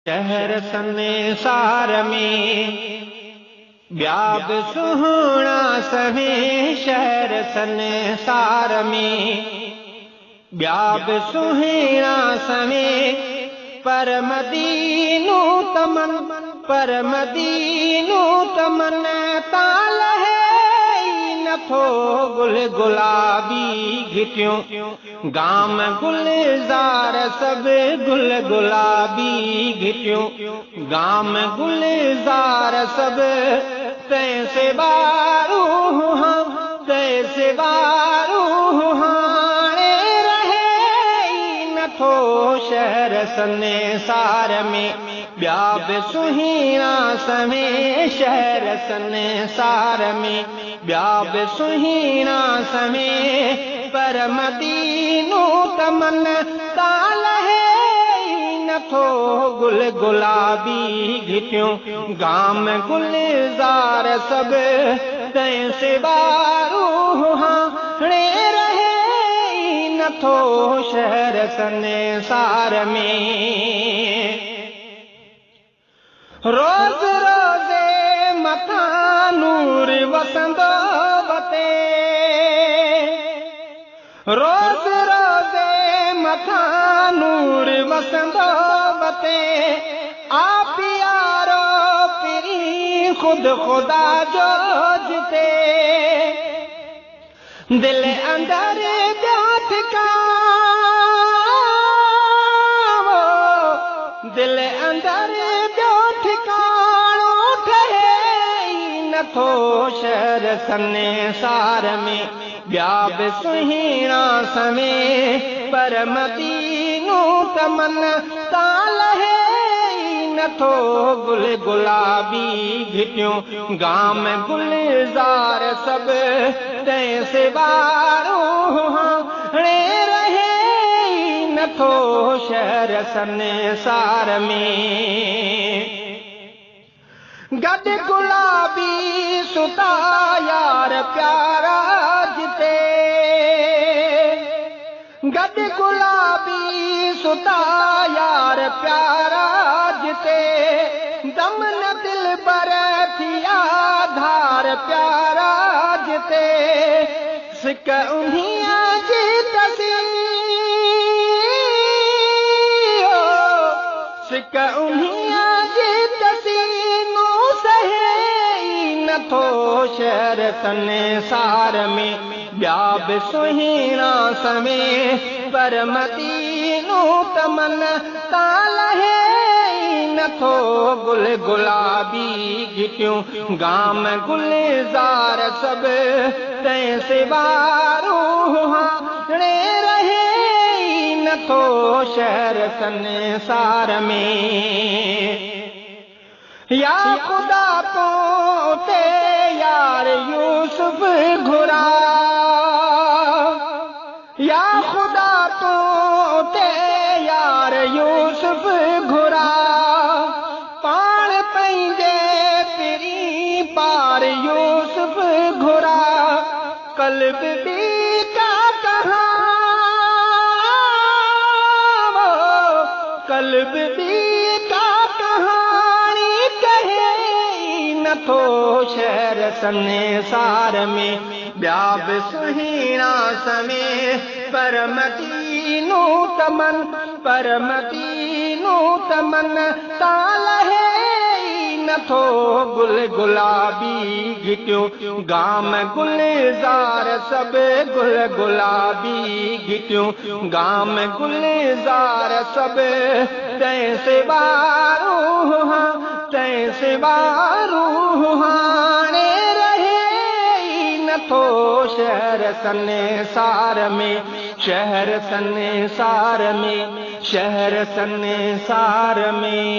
शहर संसार में ॿिया बि सुहिणा सवें। शहर संसार में ॿिया बि सुहिणा सवें। पर मदीनो तमन, पर मदीनो तमन तां लहे नथो। गुल गुलाबी घिटियूं गाम गुलज़ार सब। गुल गुलाबी घिटियूं गाम गुलज़ार सब। तैसे बारू हाँ, तैसे बारू हाणे रहे नथो। शहर संसार में ॿिया बि सुहिणा सवें। शहर संसार में ॿिया बि सुहिणा सवें। पर मदीनो तमन तां लहे नथो। गुल गुलाबी घिटियूं गाम गुलज़ार सब। तैसे बारू हाणे रहे नथो। शहर संसार में रोज़ रोज़े मथां नूर वसंदो बते। रोज़ रोज़े मथां नूर वसंदो बते। आप यारो पिरी खुद खुदा जो जिते। दिल अंदर ॿियो ठिकानो, दिल अंदर ॿियो ठिकानो ठहे नथो। शहर संसार में ॿिया बि सुहिणा सवें। पर मदीनो तमन तां लहे नथो। गुल गुलाबी घिटियूं गाम गुलज़ार सब। तैसे बारू हाणे रहे नथो। शहर संसार में गॾ गुलाबी सुता यार प्यारा जिते। गॾ गुलाबी सुता यार प्यारा जिते। दम न दिल पर थिया धार प्यारा जिते। सिक उन्हीअ जी तसी, सिक उन्हीअ जी तसी नो सहे नथो। शहर संसार में ॿिया बि सुहिणा सवें। पर मदीनो तमन तां लहे नथो। गुल गुलाबी घिटियूं गाम गुलज़ार सब। तैसे बारू हाणे रहे नथो। शहर संसार में या खुदा तो ते यार यूसुफ घुरा। या खुदा तो ते यार यूसुफ घुरा। पाण पंहिंजे पिरी पार यूसुफ घुरा। कल्ब भी का कहां, कल्ब भी का कहानी कहे नथो। शहर संसार में ॿिया बि सुहिणा सवें। पर मदीनो तमन, पर मदीनो तमन तां लहे नथो। गुल गुलाबी घिटियूं गाम गुलज़ार सब। गुल गुलाबी घिटियूं गाम गुलज़ार सब। तैसे बारू हाँ, तैसे बारू हाणे रहे नथो। शहर संसार में, शहर संसार में, शहर संसार में।